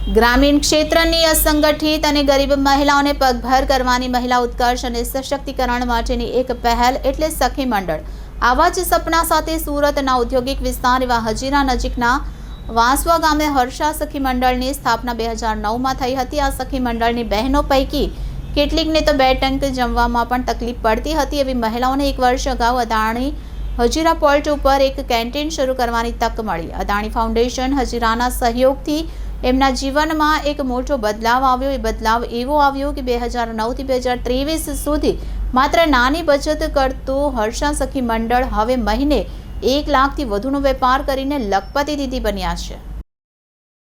ગ્રામીણ ક્ષેત્રની અસંગઠિત અને ગરીબ મહિલાઓને પગભર કરવાની મહિલા ઉત્કર્ષ અને સશક્તિકરણ માટેની એક પહેલ એટલે સખી મંડળ। આવા જ સપના સાથે સુરતના ઔદ્યોગિક વિસ્તાર એવા હજીરા નજીકના વાંસવા ગામે હર્ષા સખી મંડળની સ્થાપના 2009માં થઈ હતી। આ સખી મંડળની બહેનો પૈકી કેટલીકને તો 2 ટંક જમવામાં પણ તકલીફ પડતી હતી। એવી મહિલાઓને 1 વર્ષ અગાઉ અદાણી હજીરા પોર્ટ ઉપર એક કેન્ટીન શરૂ કરવાની તક મળી। અદાણી ફાઉન્ડેશન હજીરાના સહયોગથી એમના જીવનમાં એક મોટો બદલાવ આવ્યો। એ બદલાવ એવો આવ્યો કે 2009થી 2023 સુધી માત્ર નાની બચત કરતું હર્ષા સખી મંડળ હવે મહિને 1 લાખથી વધુનો વેપાર કરીને લખપતિ દીદી બન્યા છે।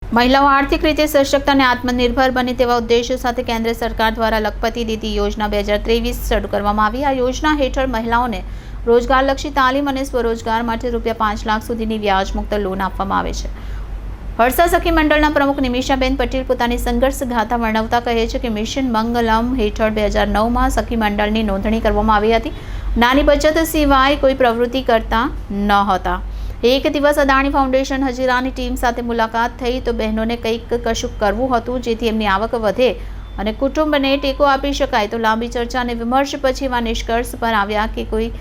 મહિલાઓ આર્થિક રીતે સશક્ત અને આત્મનિર્ભર બને તેવા ઉદ્દેશ્ય સાથે કેન્દ્ર સરકાર દ્વારા લખપતિ દીદી યોજના 2023 શરૂ કરવામાં આવી। આ યોજના હેઠળ મહિલાઓને રોજગારલક્ષી તાલીમ અને સ્વરોજગાર માટે ₹5 લાખ સુધીની વ્યાજમુક્ત લોન આપવામાં આવે છે। હર્ષા સખી મંડળના પ્રમુખ નિમિષાબેન પટેલ પોતાની સંઘર્ષ ગાથા વર્ણવતા કહે છે કે મિશન મંગલમ હેઠળ 2009માં સખી મંડળની નોંધણી કરવામાં આવી હતી। નાની બચત સિવાય કોઈ પ્રવૃત્તિ કરતા ન હતા। એક દિવસ અદાણી ફાઉન્ડેશન હજીરાની ટીમ સાથે મુલાકાત થઈ તો બહેનોને કશુંક કરવું હતું જેથી એમની આવક વધે અને કુટુંબને ટેકો આપી શકાય। તો લાંબી ચર્ચા અને વિમર્શ પછી એવા નિષ્કર્ષ પર આવ્યા કે કોઈ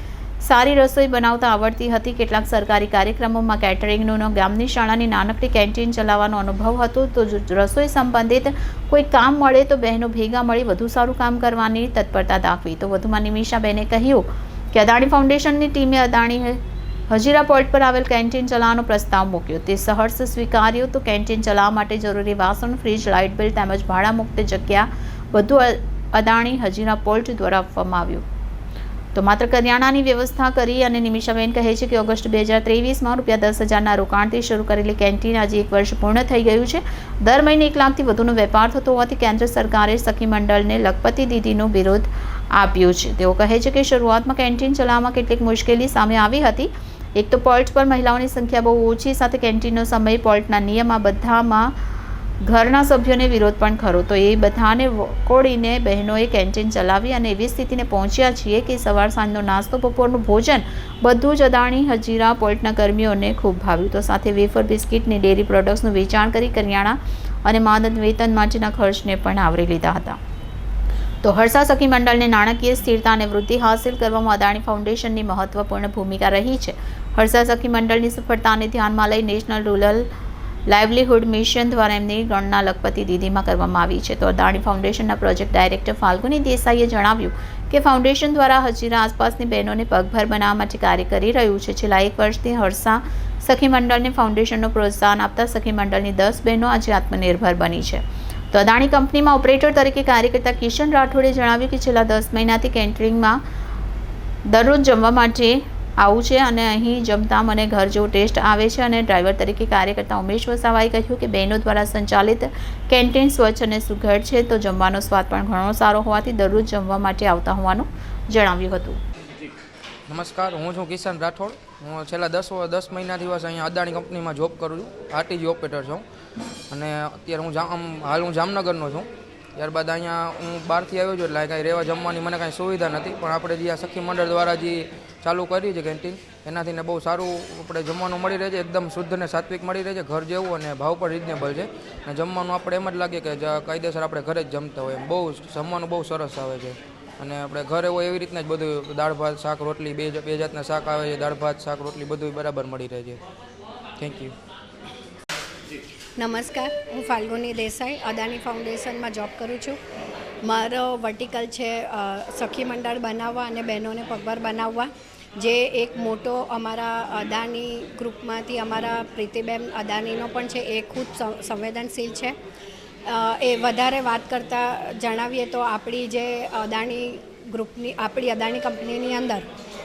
સારી રસોઈ બનાવતા આવડતી હતી, કેટલાક સરકારી કાર્યક્રમોમાં કેટરિંગનો, ગામની શાળાની નાનકડી કેન્ટીન ચલાવવાનો અનુભવ હતો। તો રસોઈ સંબંધિત કોઈ કામ મળે તો બહેનો ભેગા મળી વધુ સારું કામ કરવાની તત્પરતા દાખવી। તો વધુમાં નિમિષાબેને કહ્યું કે અદાણી ફાઉન્ડેશનની ટીમે અદાણી હજીરા પોર્ટ પર આવેલ કેન્ટીન ચલાવવાનો પ્રસ્તાવ મૂક્યો। તે સહર્ષ સ્વીકાર્યો। તો કેન્ટીન ચલાવવા માટે જરૂરી વાસણ, ફ્રીજ, લાઇટ બિલ તેમજ ભાડા મુક્ત જગ્યા બધું અદાણી હજીરા પોર્ટ દ્વારા આપવામાં આવ્યું। તો માત્ર કરિયાણાની વ્યવસ્થા કરી અને નિમિષાબેન કહે છે કે ઓગસ્ટ 2023માં ₹10,000ના રોકાણથી શરૂ કરેલી કેન્ટીન આજે 1 વર્ષ પૂર્ણ થઈ ગયું છે। દર મહિને 1 લાખથી વધુનો વેપાર થતો હોવાથી કેન્દ્ર સરકારે સખી મંડળને લખપતિ દીદીનો વિરોધ આપ્યો છે। તેઓ કહે છે કે શરૂઆતમાં કેન્ટીન ચલાવવામાં કેટલીક મુશ્કેલી સામે આવી હતી। એક તો પોર્ટ પર મહિલાઓની સંખ્યા બહુ ઓછી, સાથે કેન્ટીનનો સમય, પોર્ટના નિયમ, આ બધામાં ઘરના સભ્યોને વિરોધ પણ ખરો। તો એ બધાને વખોડીને બહેનોએ કેન્ટીન ચલાવી અને એવી સ્થિતિને પહોંચ્યા છીએ કે સવાર સાંજનો નાસ્તો, બપોરનું ભોજન બધું જ અદાણી હજીરા પોર્ટના કર્મીઓને ખૂબ ભાવ્યું। તો સાથે વેફર, બિસ્કિટની ડેરી પ્રોડક્ટ્સનું વેચાણ કરી કરિયાણા અને માનદ વેતન માટેના ખર્ચને પણ આવરી લીધા હતા। તો હર્ષા સખી મંડળને નાણાકીય સ્થિરતા અને વૃદ્ધિ હાંસિલ કરવામાં અદાણી ફાઉન્ડેશનની મહત્વપૂર્ણ ભૂમિકા રહી છે। હર્ષા સખી મંડળની સફળતાને ધ્યાનમાં લઈ નેશનલ રૂરલ લાઇવલીહુડ મિશન દ્વારા એમની ગણના લખપતિ દીદીમાં કરવામાં આવી છે। તો અદાણી ફાઉન્ડેશનના પ્રોજેક્ટ ડાયરેક્ટર ફાલ્ગુની દેસાઈએ જણાવ્યું કે ફાઉન્ડેશન દ્વારા હજીરા આસપાસની બહેનોને પગભર બનાવવા માટે કાર્ય કરી રહ્યું છે। છેલ્લા 1 વર્ષથી હર્ષા સખી મંડળને ફાઉન્ડેશનનું પ્રોત્સાહન આપતા સખી મંડળની 10 બહેનો આજે આત્મનિર્ભર બની છે। તો અદાણી કંપનીમાં ઓપરેટર તરીકે કાર્ય કરતા કિશન રાઠોડે જણાવ્યું કે છેલ્લા 10 મહિનાથી કેન્ટરિંગમાં દરરોજ જમવા માટે આવું છે અને અહીં જમતા મને ઘર જેવો ટેસ્ટ આવે છે। અને ડ્રાઈવર તરીકે કાર્ય કરતા ઉમેશ વસાવાએ કહ્યું કે બહેનો દ્વારા સંચાલિત કેન્ટીન સ્વચ્છ અને સુઘડ છે। તો જમવાનો સ્વાદ પણ ઘણો સારો હોવાથી દરરોજ જમવા માટે આવતા હોવાનું જણાવ્યું હતું। નમસ્કાર, હું છું કિશન રાઠોડ। હું છેલ્લા 10 મહિનાથી બસ અહીંયા અદાણી કંપનીમાં જોબ કરું છું, આરટીજી ઓપરેટર છું અને અત્યારે હાલ હું જામનગરનો છું। ત્યારબાદ અહીંયા હું બહારથી આવ્યો છું એટલે કાંઈ રહેવા જમવાની મને કાંઈ સુવિધા નથી, પણ આપણે જે આ સખી મંડળ દ્વારા જે ચાલુ કરી છે કેન્ટીન એનાથી ને બહુ સારું આપણે જમવાનું મળી રહે છે। એકદમ શુદ્ધ અને સાત્વિક મળી રહે છે, ઘર જેવું, અને ભાવ પણ રિઝનેબલ છે। અને જમવાનું આપણે એમ જ લાગે કે કાયદેસર આપણે ઘરે જ જમતા હોય એમ, બહુ જમવાનું બહુ સરસ આવે છે। અને આપણે ઘરે હોય એવી રીતના જ બધું દાળ ભાત, શાક, રોટલી, બે જાતના શાક આવે છે, દાળ ભાત, શાક, રોટલી બધું બરાબર મળી રહે છે। Thank you. નમસ્કાર, હું ફાલ્ગુની દેસાઈ અદાણી ફાઉન્ડેશનમાં જોબ કરું છું। મારો વર્ટિકલ છે સખી મંડળ બનાવવા અને બહેનોને પગભર બનાવવા, જે એક મોટો અમારા અદાણી ગ્રુપમાંથી અમારા પ્રીતિબેન અદાણીનો પણ છે, એ ખૂબ સંવેદનશીલ છે। એ વધારે વાત કરતાં જણાવીએ તો આપણી જે અદાણી ગ્રુપની, આપણી અદાણી કંપનીની અંદર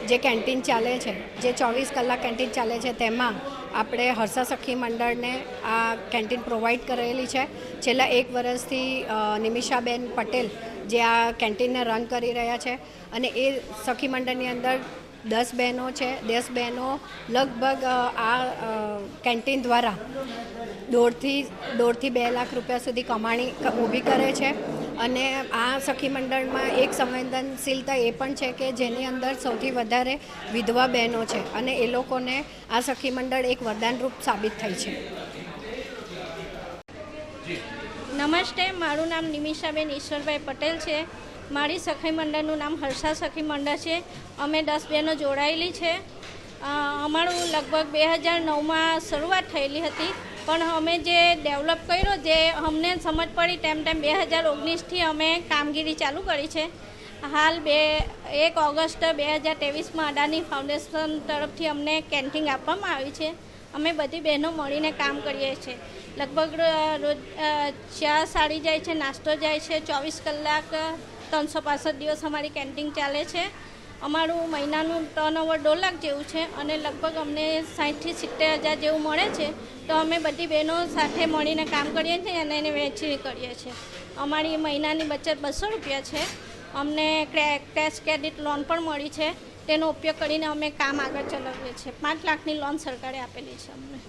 જે કેન્ટીન ચાલે છે, જે 24 કલાક કેન્ટીન ચાલે છે, તેમાં આપણે હર્ષા સખી મંડળને આ કેન્ટીન પ્રોવાઈડ કરેલી છે। છેલ્લા 1 વર્ષથી નિમિષાબેન પટેલ જે આ કેન્ટીનને રન કરી રહ્યા છે અને એ સખી મંડળની અંદર 10 બહેનો છે। 10 બહેનો લગભગ આ કેન્ટીન દ્વારા 1.5 થી 2 લાખ રૂપિયા સુધી કમાણી ઊભી કરે છે। અને આ સખી મંડળમાં એક સંવેદનશીલતા એ પણ છે કે જેની અંદર સૌથી વધારે વિધવા બહેનો છે અને એ લોકોને આ સખી મંડળ એક વરદાનરૂપ સાબિત થઈ છે। નમસ્તે, મારું નામ નિમિષાબેન ઈશ્વરભાઈ પટેલ છે. મારી સખી મંડળનું નામ હર્ષા સખી મંડળ છે. અમે 10 બહેનો જોડાયેલી છે. અમારું લગભગ 2009માં શરૂઆત થયેલી હતી, પણ અમે જે ડેવલપ કર્યો, જે અમને સમજ પડી તેમ 2019થી અમે કામગીરી ચાલુ કરી છે. હાલ 1 ઓગસ્ટ 2023માં અદાની ફાઉન્ડેશન તરફથી અમને કેન્ટીન આપવામાં આવી છે. અમે બધી બહેનો મળીને કામ કરીએ છીએ. લગભગ રોજ ચા સાડી જાય છે, નાસ્તો જાય છે. 24 કલાક 365 દિવસ અમારી કેન્ટીન ચાલે છે. અમારું મહિનાનું ટર્નઓવર 2 લાખ જેવું છે અને લગભગ અમને 60,000 થી 70,000 જેવું મળે છે. તો અમે બધી બહેનો સાથે મળીને કામ કરીએ છીએ અને એને વહેંચણી કરીએ છીએ. અમારી મહિનાની બચત 200 રૂપિયા છે. અમને કેશ ક્રેડિટ લોન પણ મળી છે. તેનો ઉપયોગ કરીને અમે કામ આગળ ચલાવીએ છીએ. 5 લાખની લોન સરકારે આપેલી છે અમને.